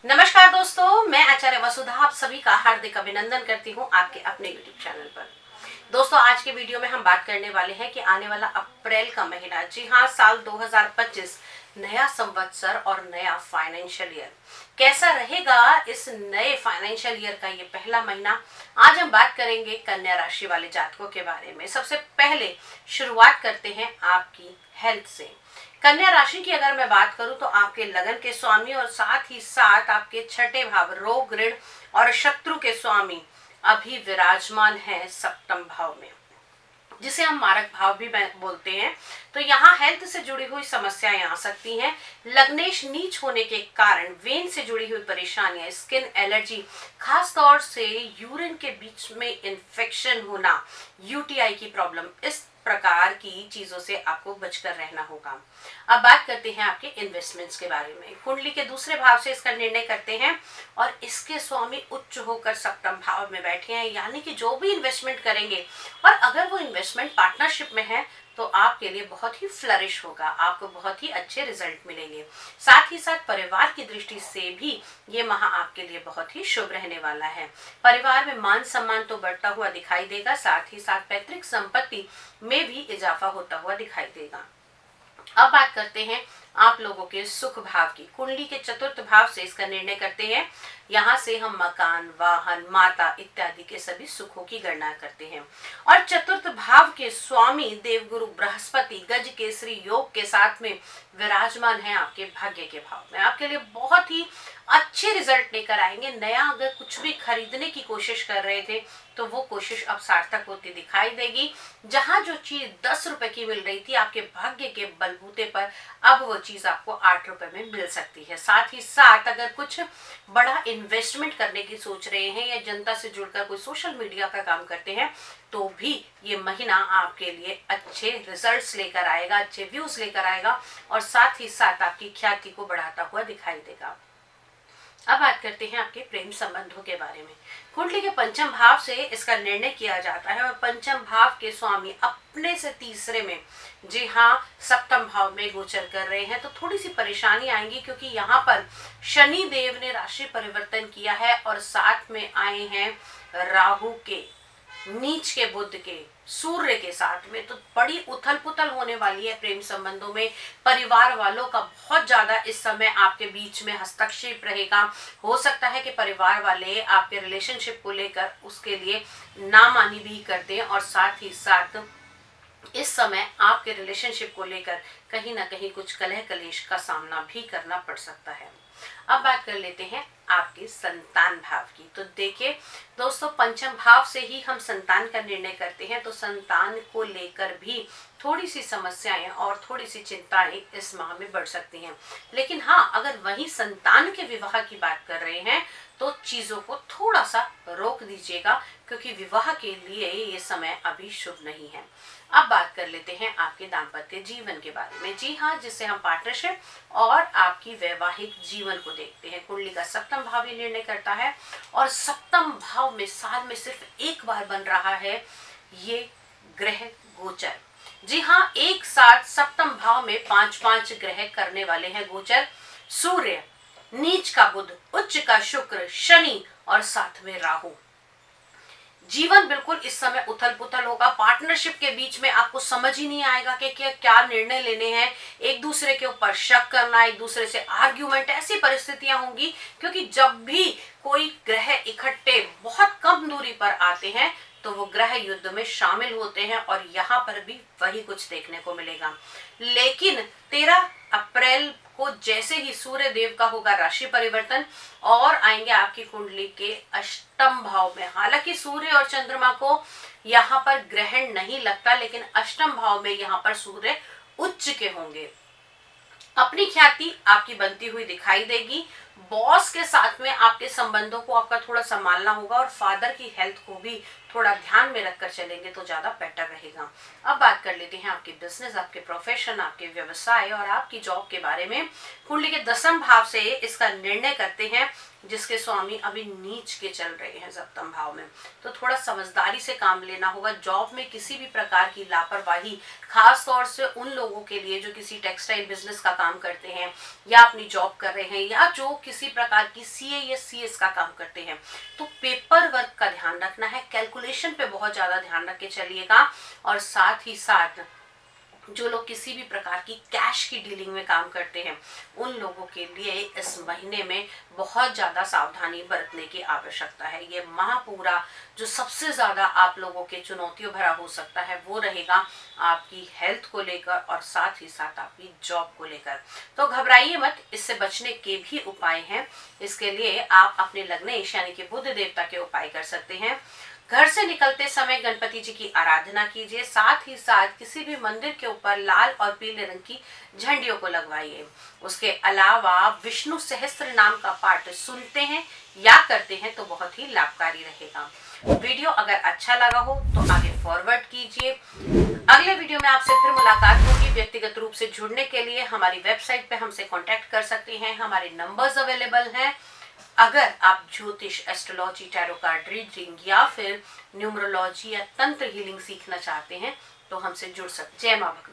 नमस्कार दोस्तों, मैं आचार्य वसुधा आप सभी का हार्दिक अभिनंदन करती हूँ आपके अपने YouTube चैनल पर। दोस्तों, आज के वीडियो में हम बात करने वाले हैं कि आने वाला अप्रैल का महीना, जी हाँ, साल 2025 नया संवत्सर और नया फाइनेंशियल ईयर कैसा रहेगा। इस नए फाइनेंशियल ईयर का ये पहला महीना आज हम बात करेंगे कन्या राशि वाले जातकों के बारे में। सबसे पहले शुरुआत करते हैं आपकी हेल्थ से। कन्या राशि की अगर मैं बात करूं तो आपके लगन के स्वामी और साथ ही साथ आपके छठे भाव रोग ऋण और शत्रु के स्वामी अभी विराजमान है सप्तम भाव में, जिसे हम मारक भाव भी बोलते हैं। तो यहाँ हेल्थ से जुड़ी हुई समस्याएं आ सकती हैं। लग्नेश नीच होने के कारण वेन से जुड़ी हुई परेशानियां, स्किन एलर्जी, खास तौर से यूरिन के बीच में इंफेक्शन होना, यूटीआई की प्रॉब्लम, इस प्रकार की चीजों से आपको बचकर रहना होगा। अब बात करते हैं आपके इन्वेस्टमेंट्स के बारे में। कुंडली के दूसरे भाव से इसका निर्णय करते हैं और इसके स्वामी उच्च होकर सप्तम भाव में बैठे हैं, यानी कि जो भी इन्वेस्टमेंट करेंगे और अगर वो इन्वेस्टमेंट पार्टनरशिप में है तो आपके लिए बहुत ही फ्लरिश होगा, आपको बहुत ही अच्छे रिजल्ट मिलेंगे। साथ ही साथ परिवार की दृष्टि से भी ये माह आपके लिए बहुत ही शुभ रहने वाला है। परिवार में मान सम्मान तो बढ़ता हुआ दिखाई देगा, साथ ही साथ पैतृक संपत्ति में भी इजाफा होता हुआ दिखाई देगा। अब बात करते हैं आप लोगों के सुख भाव की। कुंडली के चतुर्थ भाव से इसका निर्णय करते हैं। यहाँ से हम मकान, वाहन, माता इत्यादि के सभी सुखों की गणना करते हैं। और चतुर्थ भाव के स्वामी देवगुरु बृहस्पति गज केसरी योग के साथ में विराजमान है आपके भाग्य के भाव में। आपके लिए बहुत ही अच्छे रिजल्ट लेकर आएंगे। नया अगर कुछ भी खरीदने की कोशिश कर रहे थे तो वो कोशिश अब सार्थक होती दिखाई देगी। जहां जो चीज 10 रुपए की मिल रही थी आपके भाग्य के बलबूते पर, अब वो चीज आपको 8 रुपए में मिल सकती है। साथ ही साथ अगर कुछ बड़ा इन्वेस्टमेंट करने की सोच रहे हैं या जनता से जुड़कर कोई सोशल मीडिया का काम करते हैं तो भी ये महीना आपके लिए अच्छे रिजल्ट्स लेकर आएगा, अच्छे व्यूज लेकर आएगा और साथ ही साथ आपकी ख्याति को बढ़ाता हुआ दिखाई देगा। अब बात करते हैं आपके प्रेम संबंधों के बारे में। कुंडली के पंचम भाव से इसका निर्णय किया जाता है और पंचम भाव के स्वामी अपने से तीसरे में, जी हाँ, सप्तम भाव में गोचर कर रहे हैं। तो थोड़ी सी परेशानी आएंगी क्योंकि यहाँ पर शनि देव ने राशि परिवर्तन किया है और साथ में आए हैं राहु के, नीच के बुध के, सूर्य के साथ में। तो बड़ी उथल पुथल होने वाली है प्रेम संबंधों में। परिवार वालों का बहुत ज्यादा इस समय आपके बीच में हस्तक्षेप रहेगा। हो सकता है कि परिवार वाले आपके रिलेशनशिप को लेकर उसके लिए नामानी भी कर दें और साथ ही साथ इस समय आपके रिलेशनशिप को लेकर कहीं ना कहीं कुछ कलह कलेश का सामना भी करना पड़ सकता है। अब बात कर लेते हैं आपके संतान भाव की। तो देखिए दोस्तों, पंचम भाव से ही हम संतान का निर्णय करते हैं, तो संतान को लेकर भी थोड़ी सी समस्याएं और थोड़ी सी चिंताएं इस माह में बढ़ सकती हैं। लेकिन हाँ, अगर वही संतान के विवाह की बात कर रहे हैं तो चीजों को थोड़ा सा रोक दीजिएगा क्योंकि विवाह के लिए ये समय अभी शुभ नहीं है। अब बात कर लेते हैं आपके दाम्पत्य जीवन के बारे में। जी हाँ, जिससे हम पार्टनरशिप और आपकी वैवाहिक जीवन को देखते हैं। कुंडली का सप्तम भाव ये निर्णय करता है और सप्तम भाव में साल में सिर्फ एक बार बन रहा है ये ग्रह गोचर। जी हाँ, एक साथ सप्तम भाव में 5-5 ग्रह करने वाले हैं गोचर। सूर्य, नीच का बुध, उच्च का शुक्र, शनि और साथ में राहु। जीवन बिल्कुल इस समय उथल पुथल होगा। पार्टनरशिप के बीच में आपको समझ ही नहीं आएगा कि क्या निर्णय लेने हैं। एक दूसरे के ऊपर शक करना, एक दूसरे से आर्ग्यूमेंट, ऐसी परिस्थितियां होंगी क्योंकि जब भी कोई ग्रह इकट्ठे बहुत कम दूरी पर आते हैं तो वो ग्रह युद्ध में शामिल होते हैं और यहाँ पर भी वही कुछ देखने को मिलेगा। लेकिन 13 अप्रैल को जैसे ही सूर्य देव का होगा राशि परिवर्तन और आएंगे आपकी कुंडली के अष्टम भाव में। हालांकि सूर्य और चंद्रमा को यहाँ पर ग्रहण नहीं लगता, लेकिन अष्टम भाव में यहाँ पर सूर्य उच्च के होंगे। अपनी ख्याति आपकी बनती हुई दिखाई देगी। बॉस के साथ में आपके संबंधों को आपका थोड़ा संभालना होगा और फादर की हेल्थ को भी थोड़ा ध्यान में रखकर चलेंगे तो ज्यादा बेटर रहेगा। अब बात कर लेते हैं आपके बिजनेस, आपके प्रोफेशन, आपके व्यवसाय और आपकी जॉब के बारे में। कुंडली के 10वें भाव से इसका निर्णय करते हैं, जिसके स्वामी अभी नीच के चल रहे हैं 7वें भाव में, तो थोड़ा समझदारी से काम लेना होगा। जॉब में किसी भी प्रकार की लापरवाही, खास तौर से उन लोगों के लिए जो किसी टेक्सटाइल बिजनेस का काम करते हैं या अपनी जॉब कर रहे हैं या जो किसी प्रकार की सीए या सीएस का काम करते हैं, तो पेपर वर्क का ध्यान रखना है, कैलकुलेशन पे बहुत ज्यादा ध्यान रख के चलिएगा। और साथ ही साथ जो लोग किसी भी प्रकार की कैश की डीलिंग में काम करते हैं, उन लोगों के लिए इस महीने में बहुत ज्यादा सावधानी बरतने की आवश्यकता है। ये माह पूरा जो सबसे ज्यादा आप लोगों के चुनौतियों भरा हो सकता है वो रहेगा आपकी हेल्थ को लेकर और साथ ही साथ आपकी जॉब को लेकर। तो घबराइए मत, इससे बचने के भी उपाय हैं। इसके लिए आप अपने लग्नेश यानी कि बुध देवता के उपाय कर सकते हैं। घर से निकलते समय गणपति जी की आराधना कीजिए, साथ ही साथ किसी भी मंदिर के ऊपर लाल और पीले रंग की झंडियों को लगवाइए। उसके अलावा विष्णु सहस्त्र नाम का पाठ सुनते हैं या करते हैं तो बहुत ही लाभकारी रहेगा। वीडियो अगर अच्छा लगा हो तो आगे फॉरवर्ड कीजिए। अगले वीडियो में आपसे फिर मुलाकात होगी। व्यक्तिगत रूप से जुड़ने के लिए हमारी वेबसाइट पे हमसे कांटेक्ट कर सकते हैं, हमारे नंबर्स अवेलेबल हैं। अगर आप ज्योतिष, एस्ट्रोलॉजी, टैरो कार्ड रीडिंग या फिर न्यूमरोलॉजी या तंत्र हीलिंग सीखना चाहते हैं तो हमसे जुड़ सकते हैं। जय मां भगवती।